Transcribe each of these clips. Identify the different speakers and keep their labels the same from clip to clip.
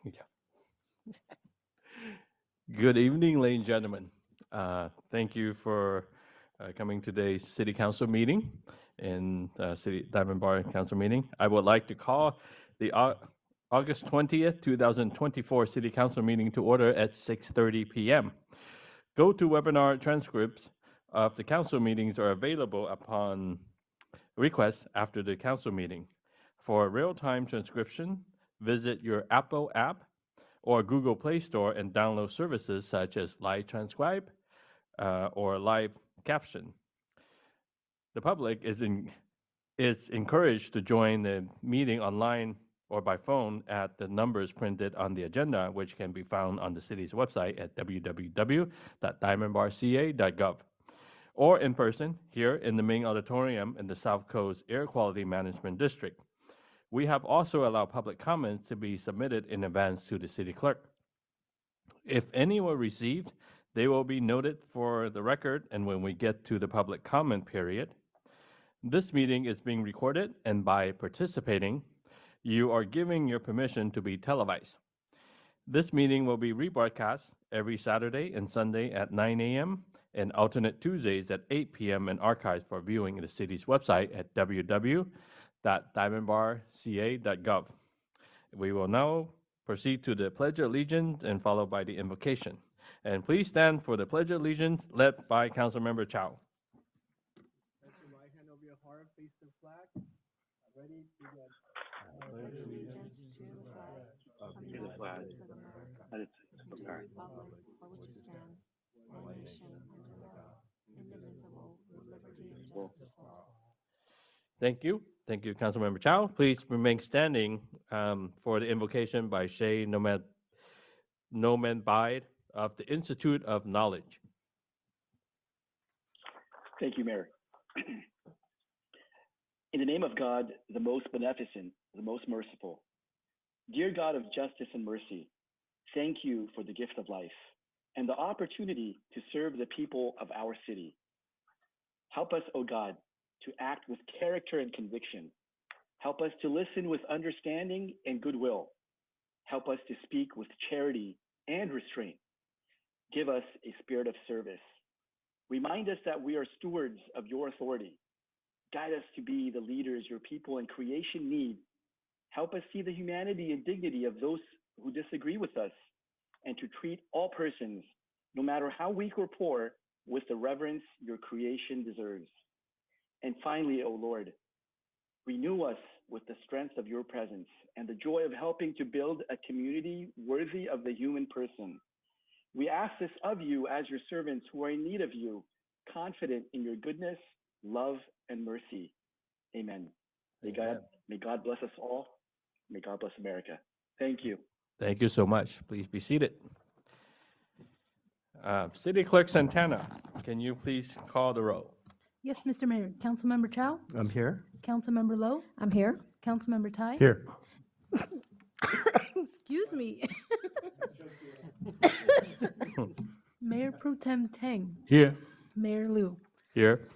Speaker 1: Yeah. Good evening, ladies and gentlemen. Thank you for coming to today's City Council meeting and City Diamond Bar Council meeting. I would like to call the August 20th, 2024 City Council meeting to order at 6:30 p.m. Go to webinar transcripts of the council meetings are available upon request after the council meeting. For real-time transcription, visit your Apple app or Google Play Store and download services such as Live Transcribe or Live Caption. The public is encouraged to join the meeting online or by phone at the numbers printed on the agenda, which can be found on the city's website at www.diamondbarca.gov, or in person here in the main auditorium in the South Coast Air Quality Management District. We have also allowed public comments to be submitted in advance to the city clerk. If any were received, they will be noted for the record and when we get to the public comment period. This meeting is being recorded, and by participating, you are giving your permission to be televised. This meeting will be rebroadcast every Saturday and Sunday at 9 a.m. and alternate Tuesdays at 8 p.m. and archived for viewing at the city's website at www.diamondbarca.gov. We will now proceed to the Pledge of Allegiance and followed by the invocation. And please stand for the Pledge of Allegiance led by Councilmember Chow.
Speaker 2: Place your right hand over your heart, face the flag. Ready, begin.
Speaker 3: Pledge allegiance to the flag of the United States of America and to the republic for which it stands, one nation under God, indivisible, with liberty and justice for all.
Speaker 1: Thank you. Thank you, Councilmember Chow. Please remain standing for the invocation by Shay Noman Bide of the Institute of Knowledge.
Speaker 4: Thank you, Mayor. In the name of God, the most beneficent, the most merciful, dear God of justice and mercy, thank you for the gift of life and the opportunity to serve the people of our city. Help us, O God, to act with character and conviction. Help us to listen with understanding and goodwill. Help us to speak with charity and restraint. Give us a spirit of service. Remind us that we are stewards of your authority. Guide us to be the leaders your people and creation need. Help us see the humanity and dignity of those who disagree with us, and to treat all persons, no matter how weak or poor, with the reverence your creation deserves. And finally, O Lord, renew us with the strength of your presence and the joy of helping to build a community worthy of the human person. We ask this of you as your servants who are in need of you, confident in your goodness, love, and mercy. Amen. May God bless us all. May God bless America. Thank you.
Speaker 1: Thank you so much. Please be seated. City Clerk Santana, can you please call the roll?
Speaker 5: Yes, Mr. Mayor. Councilmember Chow?
Speaker 2: I'm here.
Speaker 5: Councilmember Lowe?
Speaker 3: I'm here.
Speaker 5: Councilmember Tai?
Speaker 2: Here.
Speaker 5: Excuse me. Mayor Pro Tem Tang?
Speaker 1: Here.
Speaker 5: Mayor Liu?
Speaker 1: Here.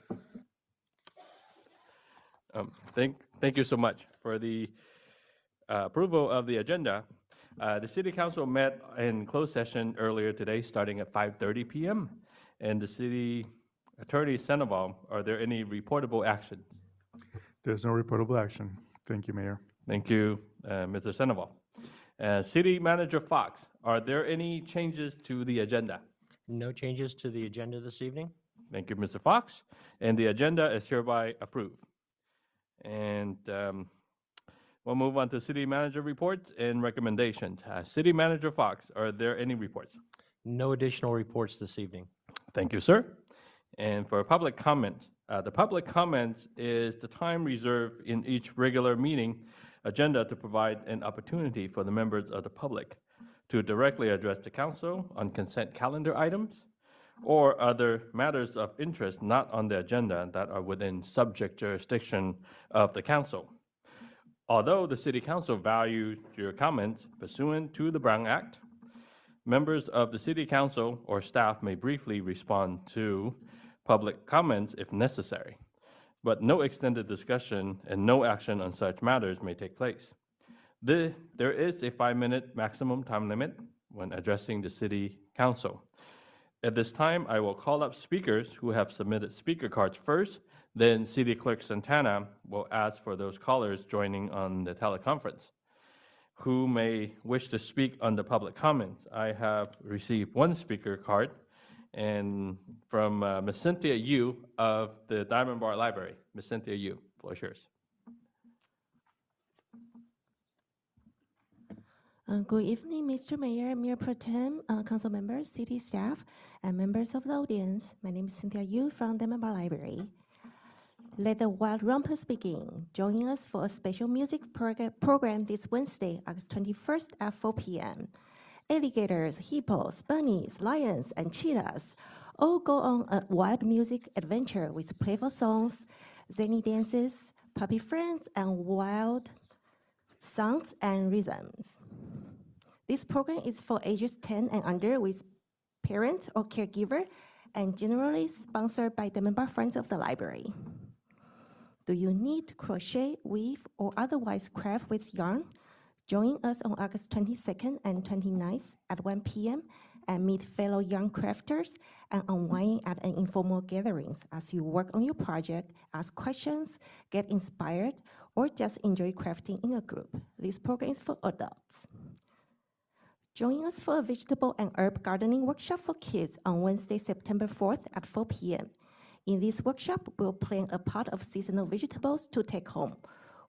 Speaker 1: Thank you so much for the approval of the agenda. The City Council met in closed session earlier today, starting at 5:30 p.m. And the City Attorney Sandoval, are there any reportable actions?
Speaker 6: There's no reportable action. Thank you, Mayor.
Speaker 1: Thank you, Mr. Sandoval. City Manager Fox, are there any changes to the agenda?
Speaker 7: No changes to the agenda this evening.
Speaker 1: Thank you, Mr. Fox. And the agenda is hereby approved. And we'll move on to City Manager reports and recommendations. City Manager Fox, are there any reports?
Speaker 7: No additional reports this evening.
Speaker 1: Thank you, sir. And for public comment, the public comment is the time reserved in each regular meeting agenda to provide an opportunity for the members of the public to directly address the council on consent calendar items or other matters of interest not on the agenda that are within subject jurisdiction of the council. Although the City Council values your comments pursuant to the Brown Act, members of the City Council or staff may briefly respond to public comments if necessary, but no extended discussion and no action on such matters may take place. There is a 5-minute maximum time limit when addressing the City Council. At this time, I will call up speakers who have submitted speaker cards first, then City Clerk Santana will ask for those callers joining on the teleconference who may wish to speak on the public comments. I have received one speaker card and from Ms. Cynthia Yu of the Diamond Bar Library. Ms. Cynthia Yu, floor is yours.
Speaker 8: Good evening, Mr. Mayor, Mayor Pro Tem, council members, city staff, and members of the audience. My name is Cynthia Yu from Diamond Bar Library. Let the wild rompers begin. Join us for a special music program this Wednesday, August 21st at 4 p.m. Alligators, hippos, bunnies, lions, and cheetahs all go on a wild music adventure with playful songs, zany dances, puppy friends, and wild sounds and rhythms. This program is for ages 10 and under with parents or caregiver and generally sponsored by Diamond Bar Friends of the Library. Do you need crochet, weave, or otherwise craft with yarn? Join us on August 22nd and 29th at 1 p.m. and meet fellow yarn crafters and unwind at an informal gatherings as you work on your project, ask questions, get inspired, or just enjoy crafting in a group. This program is for adults. Join us for a vegetable and herb gardening workshop for kids on Wednesday, September 4th at 4 p.m. In this workshop, we'll plan a pot of seasonal vegetables to take home.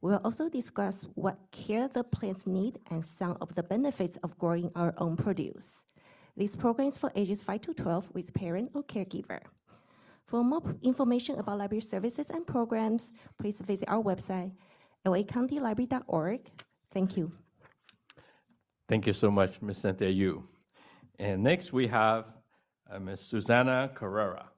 Speaker 8: We'll also discuss what care the plants need and some of the benefits of growing our own produce. This program is for ages 5 to 12 with parent or caregiver. For more information about library services and programs, please visit our website, lacountylibrary.org. Thank you.
Speaker 1: Thank you so much, Ms. Cynthia Yu. And next we have Ms. Susanna Carrera.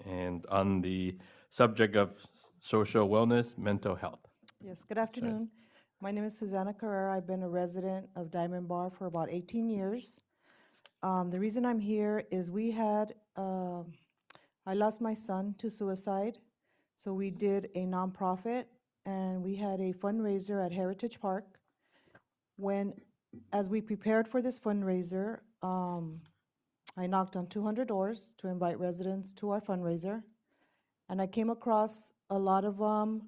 Speaker 1: And on the subject of social wellness, mental health.
Speaker 9: Yes, good afternoon. My name is Susanna Carrera. I've been a resident of Diamond Bar for about 18 years. The reason I'm here is I lost my son to suicide. So we did a nonprofit and we had a fundraiser at Heritage Park. As we prepared for this fundraiser, I knocked on 200 doors to invite residents to our fundraiser. And I came across a lot of them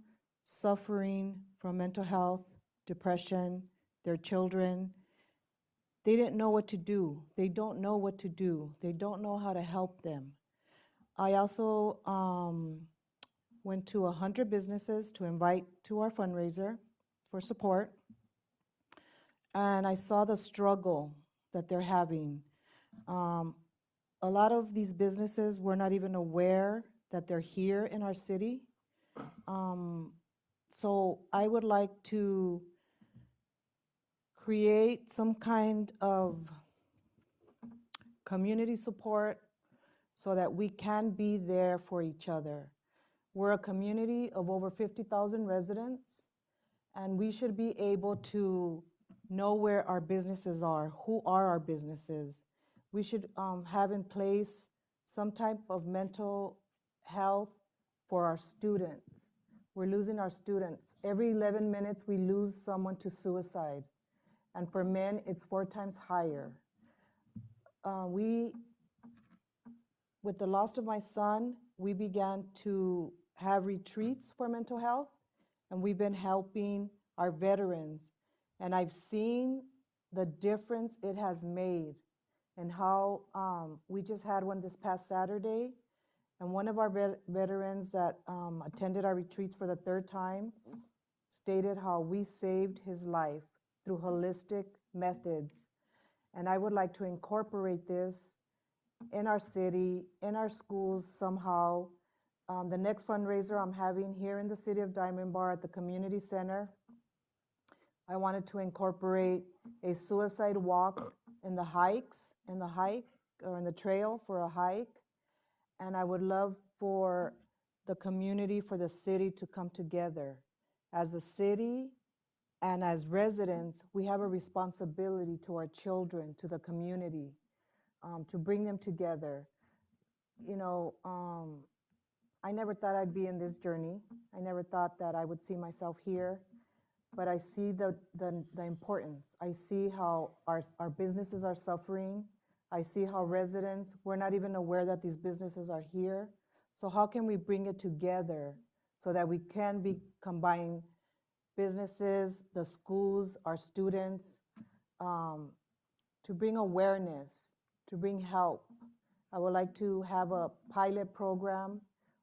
Speaker 9: suffering from mental health, depression, their children. They didn't know what to do. They don't know what to do. They don't know how to help them. I also went to 100 businesses to invite to our fundraiser for support. And I saw the struggle that they're having. A lot of these businesses were not even aware that they're here in our city. So I would like to create some kind of community support so that we can be there for each other. We're a community of over 50,000 residents, and we should be able to know where our businesses are, who are our businesses. We should have in place some type of mental health for our students. We're losing our students. Every 11 minutes, we lose someone to suicide. And for men, it's 4 times higher. With the loss of my son, we began to have retreats for mental health, and we've been helping our veterans. And I've seen the difference it has made and how we just had one this past Saturday. And one of our veterans that attended our retreats for the 3rd time stated how we saved his life through holistic methods. And I would like to incorporate this in our city, in our schools somehow. The next fundraiser I'm having here in the city of Diamond Bar at the community center, I wanted to incorporate a suicide walk in the trail for a hike. And I would love for the community, for the city to come together. As a city and as residents, we have a responsibility to our children, to the community, to bring them together. You know, I never thought I'd be in this journey. I never thought that I would see myself here. but I see the importance. I see how our businesses are suffering. I see how residents, we're not even aware that these businesses are here. So how can we bring it together so that we can be combining businesses, the schools, our students, to bring awareness, to bring help. I would like to have a pilot program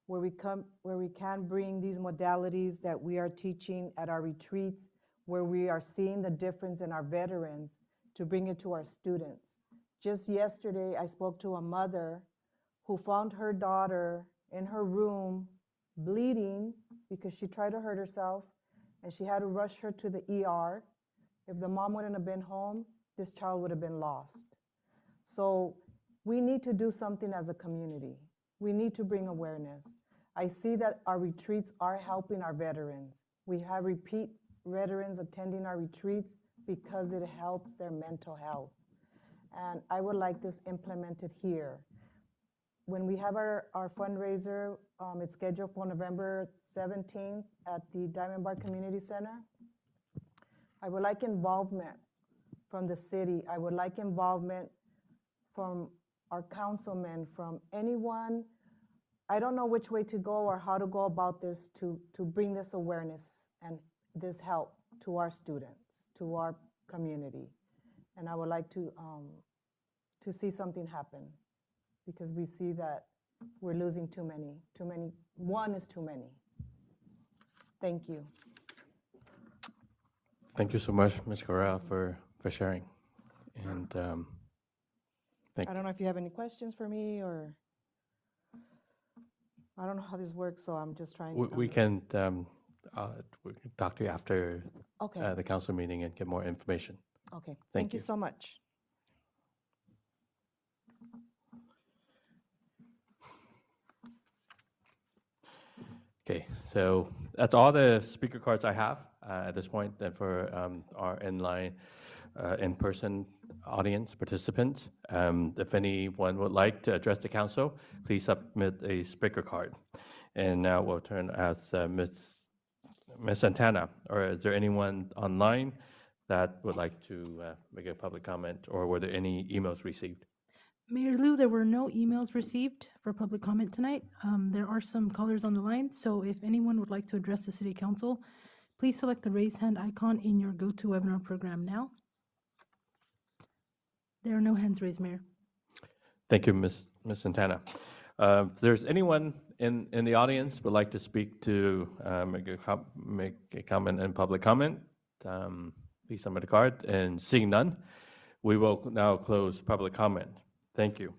Speaker 9: where we can bring these modalities that we are teaching at our retreats, where we are seeing the difference in our veterans, to bring it to our students. Just yesterday, I spoke to a mother who found her daughter in her room bleeding because she tried to hurt herself, and she had to rush her to the ER. If the mom wouldn't have been home, this child would have been lost. So we need to do something as a community. We need to bring awareness. I see that our retreats are helping our veterans. We have repeat veterans attending our retreats because it helps their mental health. And I would like this implemented here. When we have our fundraiser, it's scheduled for November 17th at the Diamond Bar Community Center. I would like involvement from the city. I would like involvement from our councilmen, from anyone. I don't know which way to go or how to go about this to bring this awareness and this help to our students, to our community. And I would like to see something happen, because we see that we're losing too many. One is too many. Thank you.
Speaker 1: Thank you so much, Ms. Correa, for sharing. And
Speaker 9: I don't know if you have any questions for me, or I don't know how this works, so I'm just trying to.
Speaker 1: we can talk to you after
Speaker 9: Okay.
Speaker 1: the council meeting and get more information.
Speaker 9: Okay.
Speaker 1: Thank
Speaker 9: Thank you
Speaker 1: you.
Speaker 9: so much.
Speaker 1: Okay, so that's all the speaker cards I have at this point. Then for our in-person audience participants, if anyone would like to address the council, please submit a speaker card. And now we'll turn as Ms. Santana, or is there anyone online that would like to make a public comment, or were there any emails received?
Speaker 5: Mayor Liu, there were no emails received for public comment tonight. There are some callers on the line, so if anyone would like to address the city council, please select the raise hand icon in your GoToWebinar program now. There are no hands raised, Mayor.
Speaker 1: Thank you, Ms. Santana. If there's anyone in the audience would like to speak to make a comment and public comment, please submit a card. And seeing none, we will now close public comment. Thank you.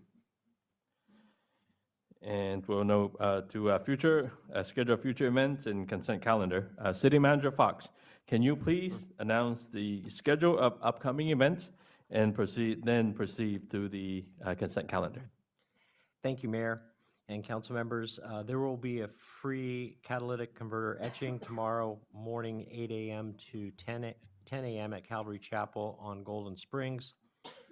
Speaker 1: And we'll know to schedule future events and consent calendar. City Manager Fox, can you please announce the schedule of upcoming events and proceed through the consent calendar?
Speaker 7: Thank you, Mayor and council members. There will be a free catalytic converter etching tomorrow morning, 8 a.m. to 10 a.m. at Calvary Chapel on Golden Springs.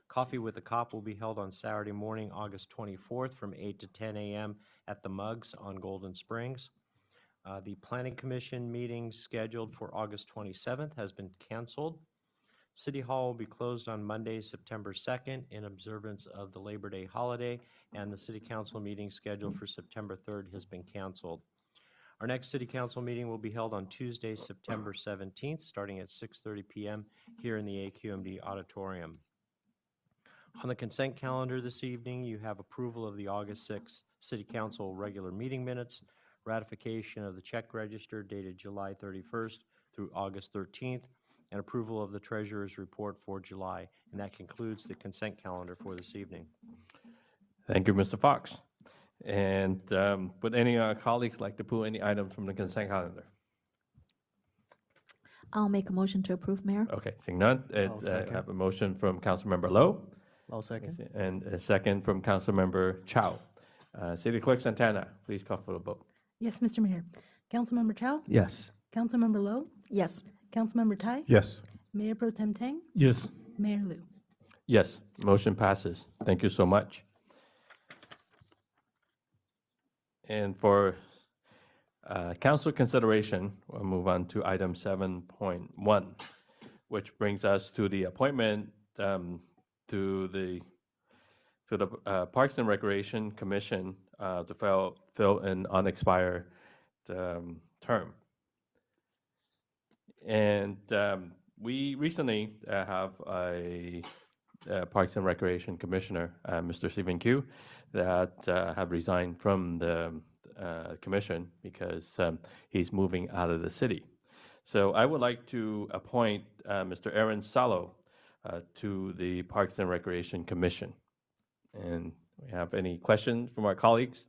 Speaker 7: Coffee with a Cop will be held on Saturday morning, August 24th from 8 to 10 a.m. at the Mugs on Golden Springs. The Planning Commission meeting scheduled for August 27th has been canceled. City Hall will be closed on Monday, September 2nd in observance of the Labor Day holiday, and the City Council meeting scheduled for September 3rd has been canceled. Our next City Council meeting will be held on Tuesday, September 17th, starting at 6:30 p.m. here in the AQMD auditorium. On the consent calendar this evening, you have approval of the August 6th City Council regular meeting minutes, ratification of the check register dated July 31st through August 13th, and approval of the Treasurer's report for July. And that concludes the consent calendar for this evening.
Speaker 1: Thank you, Mr. Fox. And would any of our colleagues like to pull any items from the consent calendar?
Speaker 3: I'll make a motion to approve, Mayor.
Speaker 1: Okay, seeing none, I have a motion from Councilmember Lowe.
Speaker 2: I'll second.
Speaker 1: And a second from Councilmember Chow. City Clerk Santana, please call for the vote.
Speaker 5: Yes, Mr. Mayor. Councilmember Chow?
Speaker 2: Yes.
Speaker 5: Councilmember Lowe?
Speaker 3: Yes.
Speaker 5: Councilmember Tai?
Speaker 6: Yes.
Speaker 5: Mayor Pro Tem Tang?
Speaker 6: Yes.
Speaker 5: Mayor Liu?
Speaker 1: Yes, motion passes. Thank you so much. And for Council consideration, we'll move on to item 7.1, which brings us to the appointment to the Parks and Recreation Commission to fill an unexpired term. And we recently have a Parks and Recreation Commissioner, Mr. Stephen Q, that have resigned from the commission because he's moving out of the city. So I would like to appoint Mr. Aaron Salo to the Parks and Recreation Commission. And we have any questions from our colleagues?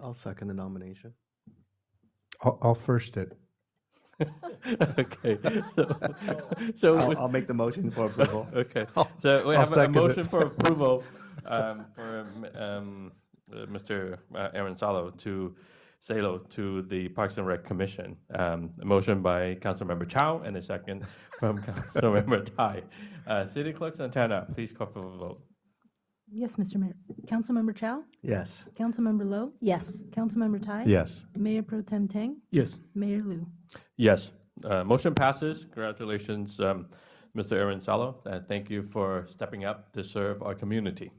Speaker 10: I'll second the nomination.
Speaker 6: I'll first it.
Speaker 1: Okay. So
Speaker 10: I'll make the motion for approval.
Speaker 1: okay. So we
Speaker 6: I'll
Speaker 1: have a
Speaker 6: second it.
Speaker 1: motion for approval for Mr. Aaron Salo to the Parks and Rec Commission. A motion by Councilmember Chow and a second from Councilmember Tai. City Clerk Santana, please call for the vote.
Speaker 5: Yes, Mr. Mayor. Councilmember Chow?
Speaker 10: Yes.
Speaker 5: Councilmember Lowe?
Speaker 8: Yes.
Speaker 5: Councilmember Tai?
Speaker 6: Yes.
Speaker 5: Mayor Pro Tem Tang?
Speaker 1: Yes.
Speaker 5: Mayor Liu?
Speaker 1: Yes. Motion passes. Congratulations, Mr. Aaron Salo. Thank you for stepping up to serve our community.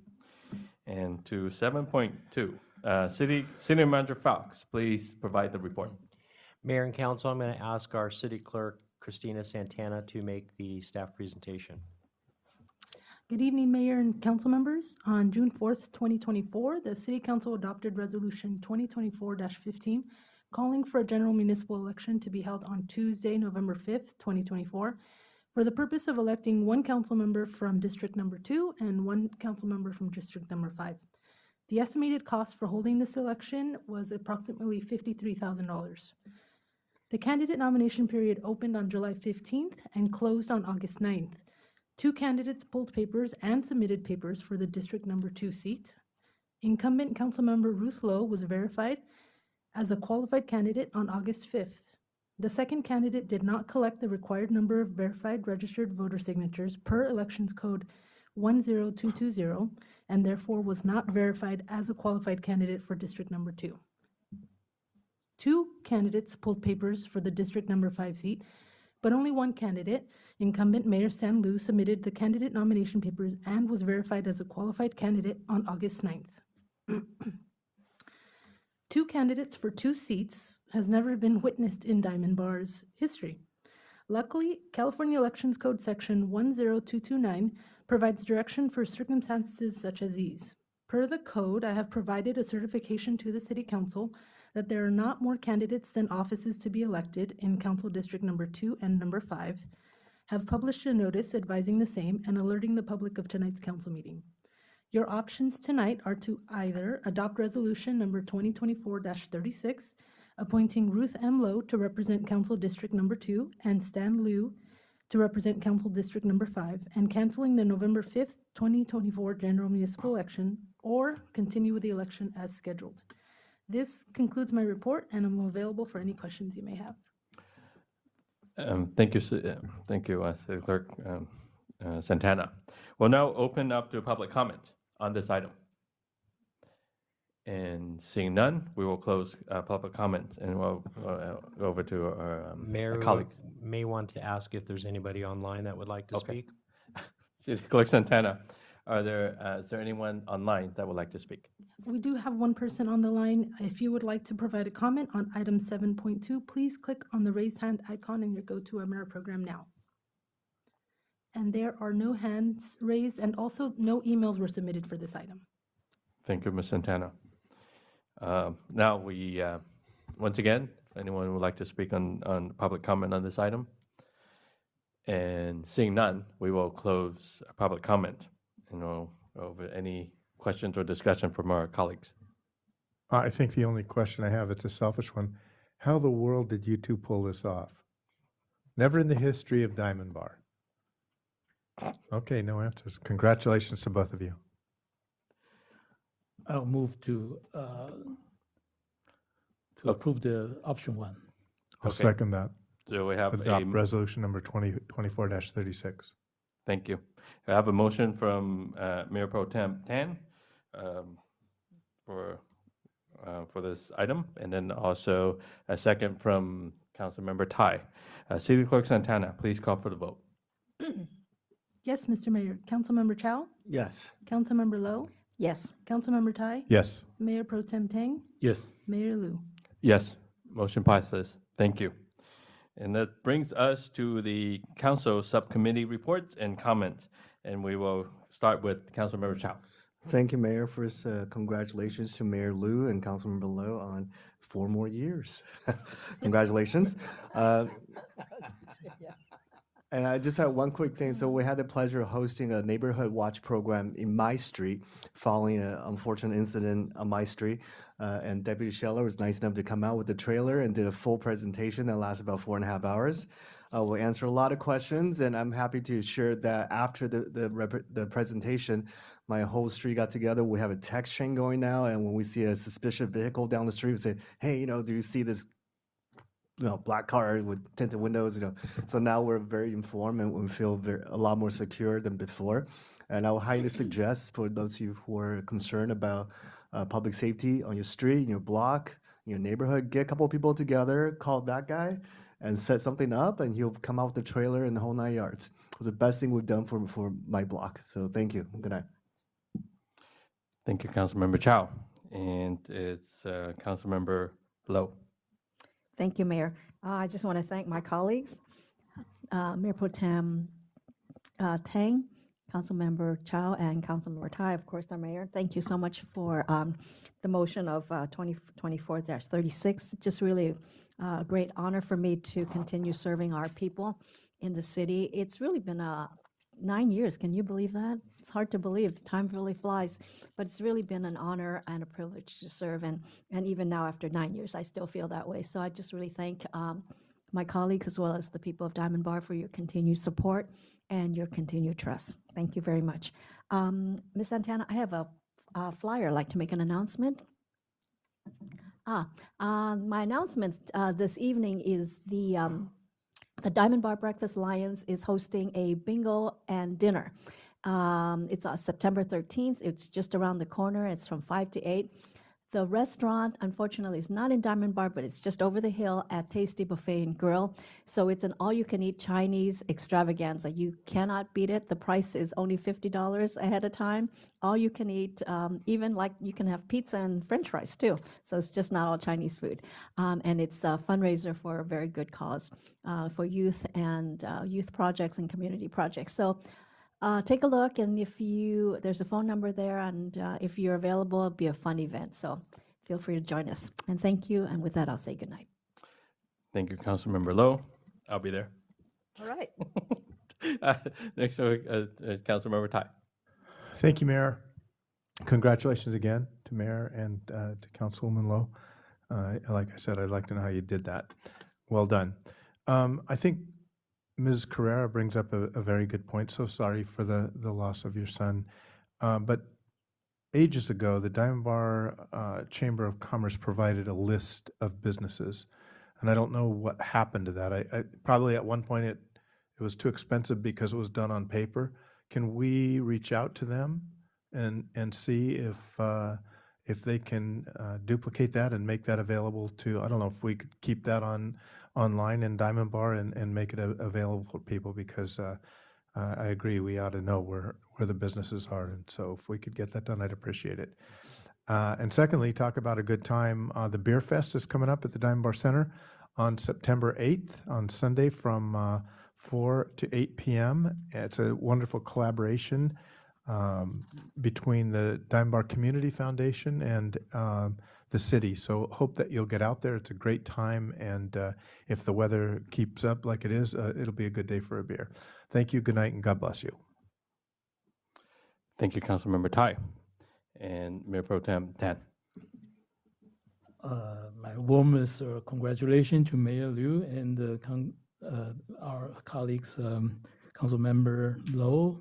Speaker 1: And to 7.2, City Manager Fox, please provide the report.
Speaker 7: Mayor and council, I'm going to ask our city clerk, Christina Santana, to make the staff presentation.
Speaker 5: Good evening, Mayor and council members. On June 4th, 2024, the City Council adopted Resolution 2024-15, calling for a general municipal election to be held on Tuesday, November 5th, 2024, for the purpose of electing one council member from District Number 2 and one council member from District Number 5. The estimated cost for holding this election was approximately $53,000. The candidate nomination period opened on July 15th and closed on August 9th. 2 candidates pulled papers and submitted papers for the District Number 2 seat. Incumbent Councilmember Ruth Lowe was verified as a qualified candidate on August 5th. The second candidate did not collect the required number of verified registered voter signatures per Elections Code 10220 and therefore was not verified as a qualified candidate for District Number 2. 2 candidates pulled papers for the District Number 5 seat, but only one candidate, incumbent Mayor Stan Liu, submitted the candidate nomination papers and was verified as a qualified candidate on August 9th. 2 candidates for 2 seats has never been witnessed in Diamond Bar's history. Luckily, California Elections Code Section 10229 provides direction for circumstances such as these. Per the code, I have provided a certification to the City Council that there are not more candidates than offices to be elected in Council District Number 2 and Number 5, have published a notice advising the same and alerting the public of tonight's council meeting. Your options tonight are to either adopt Resolution Number 2024-36, appointing Ruth M. Lowe to represent Council District Number 2 and Stan Liu to represent Council District Number 5, and canceling the November 5th, 2024 general municipal election, or continue with the election as scheduled. This concludes my report, and I'm available for any questions you may have.
Speaker 1: Thank you, City Clerk Santana. We'll now open up to public comment on this item. And seeing none, we will close public comment and we'll go over to our
Speaker 7: Mayor
Speaker 1: colleagues.
Speaker 7: may want to ask if there's anybody online that would like to
Speaker 1: Okay.
Speaker 7: speak.
Speaker 1: City Clerk Santana, is there anyone online that would like to speak?
Speaker 5: We do have one person on the line. If you would like to provide a comment on item 7.2, please click on the raised hand icon in your GoToWebinar program now. And there are no hands raised, and also no emails were submitted for this item.
Speaker 1: Thank you, Ms. Santana. Now we, once again, if anyone would like to speak on public comment on this item, and seeing none, we will close public comment and we'll go over any questions or discussion from our colleagues.
Speaker 6: I think the only question I have, it's a selfish one. How the world did you 2 pull this off? Never in the history of Diamond Bar. Okay, no answers. Congratulations to both of you.
Speaker 11: I'll move to approve the option 1.
Speaker 6: I'll
Speaker 1: Okay.
Speaker 6: second that.
Speaker 1: So we have
Speaker 6: Adopt resolution number 2024-36.
Speaker 1: thank you. I have a motion from Mayor Pro Tem Tan for for this item, and then also a second from Councilmember Tai. City Clerk Santana, please call for the vote.
Speaker 5: Yes, Mr. Mayor. Councilmember Chow,
Speaker 10: Yes.
Speaker 5: Councilmember Lowe,
Speaker 3: Yes.
Speaker 5: Councilmember Tai,
Speaker 6: Yes.
Speaker 5: Mayor Pro Tem Tang,
Speaker 11: Yes.
Speaker 5: Mayor Lu.
Speaker 1: Yes, motion passes. Thank you. And that brings us to the council subcommittee reports and comments. And we will start with Councilmember Chow.
Speaker 10: Thank you, Mayor. First, congratulations to Mayor Liu and Councilmember Lowe on 4 more years. Congratulations. And I just have one quick thing. So we had the pleasure of hosting a neighborhood watch program in my street following an unfortunate incident on my street. And Deputy Scheller was nice enough to come out with the trailer and did a full presentation that lasted about 4.5 hours. We'll answer a lot of questions, and I'm happy to share that after the presentation, my whole street got together. We have a text chain going now, and when we see a suspicious vehicle down the street, we say, hey, do you see this black car with tinted windows, So now we're very informed and we feel a lot more secure than before. And I would highly suggest for those of you who are concerned about public safety on your street, in your block, in your neighborhood, get a couple of people together, call that guy and set something up, and he'll come out with the trailer and the whole 9 yards. It's the best thing we've done for my block. So thank you. Good night.
Speaker 1: Thank you, Councilmember Chow. And it's Councilmember Lowe.
Speaker 12: Thank you, Mayor. I just want to thank my colleagues, Mayor Pro Tem Tang, Councilmember Chow, and Councilmember Tai, of course, our mayor. Thank you so much for the motion of 2024-36. Just really a great honor for me to continue serving our people in the city. It's really been 9 years. Can you believe that? It's hard to believe. Time really flies. But it's really been an honor and a privilege to serve. And even now, after 9 years, I still feel that way. So I just really thank my colleagues as well as the people of Diamond Bar for your continued support and your continued trust. Thank you very much. Ms. Santana, I have a flyer. I'd like to make an announcement. My announcement this evening is the Diamond Bar Breakfast Lions is hosting a bingo and dinner. It's on September 13th. It's just around the corner. It's from 5 to 8. The restaurant, unfortunately, is not in Diamond Bar, but it's just over the hill at Tasty Buffet and Grill. So it's an all-you-can-eat Chinese extravaganza. You cannot beat it. The price is only $50 ahead of time. All you can eat, even like you can have pizza and French fries too. So it's just not all Chinese food. And it's a fundraiser for a very good cause for youth and youth projects and community projects. So take a look, and there's a phone number there, and if you're available, it'll be a fun event. So feel free to join us. And thank you. And with that, I'll say goodnight.
Speaker 1: Thank you, Councilmember Lowe. I'll be there.
Speaker 12: All right.
Speaker 1: Next, Councilmember Tai.
Speaker 6: Thank you, Mayor. Congratulations again to Mayor and to Councilwoman Lowe. Like I said, I'd like to know how you did that. Well done. I think Ms. Carrera brings up a very good point. So sorry for the loss of your son. But ages ago, the Diamond Bar Chamber of Commerce provided a list of businesses. And I don't know what happened to that. I probably at one point it was too expensive because it was done on paper. Can we reach out to them and see if they can duplicate that and make that available to, I don't know if we could keep that online in Diamond Bar and make it available for people, because I agree we ought to know where the businesses are. And so if we could get that done, I'd appreciate it. And secondly, talk about a good time. The Beer Fest is coming up at the Diamond Bar Center on September 8th, on Sunday from 4 to 8 p.m. It's a wonderful collaboration between the Diamond Bar Community Foundation and the city. So hope that you'll get out there. It's a great time, and if the weather keeps up like it is, it'll be a good day for a beer. Thank you, good night, and God bless you.
Speaker 1: Thank you, Councilmember Tai. And Mayor Pro Tem Tan.
Speaker 11: My warmest congratulations to Mayor Liu and our colleagues, Councilmember Lowe,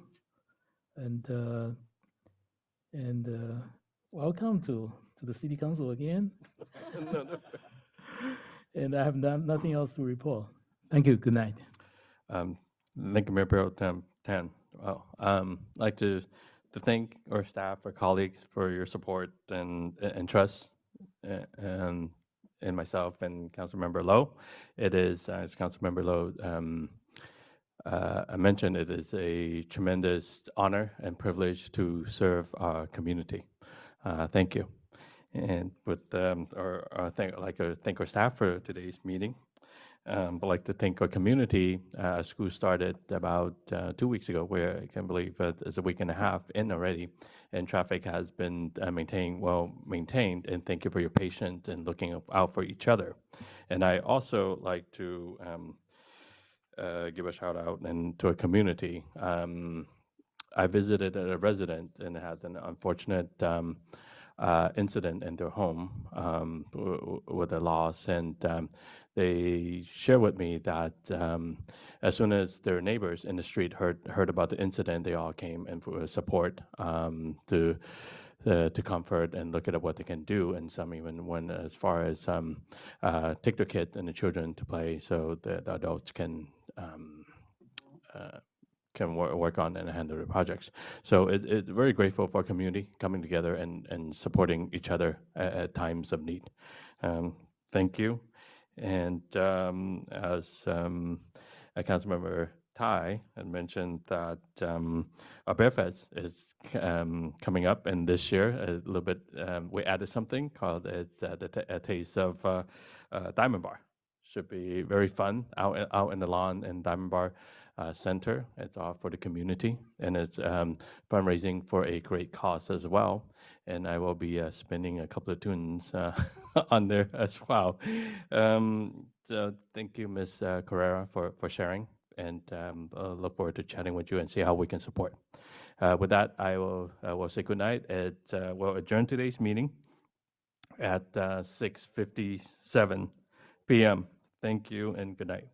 Speaker 11: and welcome to the City Council again. And I have nothing else to report. Thank you. Good night.
Speaker 1: Thank you, Mayor Pro Tem Tan. Well, I'd like to thank our staff, our colleagues for your support and trust and myself and Councilmember Lowe. It is, as Councilmember Lowe I mentioned, it is a tremendous honor and privilege to serve our community. Thank you. And with thank our staff for today's meeting. I'd like to thank our community. School started about 2 weeks ago, where I can believe it's a week and a half in already, and traffic has been well maintained. And thank you for your patience and looking out for each other. And I also like to give a shout out and to a community. I visited a resident and had an unfortunate incident in their home with a loss, and they shared with me that as soon as their neighbors in the street heard about the incident, they all came and for support to comfort and look at what they can do, and some even went as far as take their kid and the children to play so the adults can work on and handle the projects. So it's very grateful for our community coming together and supporting each other at times of need. Thank you. And as Councilmember Tai had mentioned that our Bear Fest is coming up, and this year a little bit we added something called a taste of Diamond Bar. Should be very fun out in the lawn in Diamond Bar Center. It's all for the community, and it's fundraising for a great cause as well. And I will be spinning a couple of tunes on there as well. So thank you, Ms. Carrera, for sharing, and look forward to chatting with you and see how we can support. With that, I will say good night. We'll adjourn today's meeting at 6:57 p.m. Thank you and good night.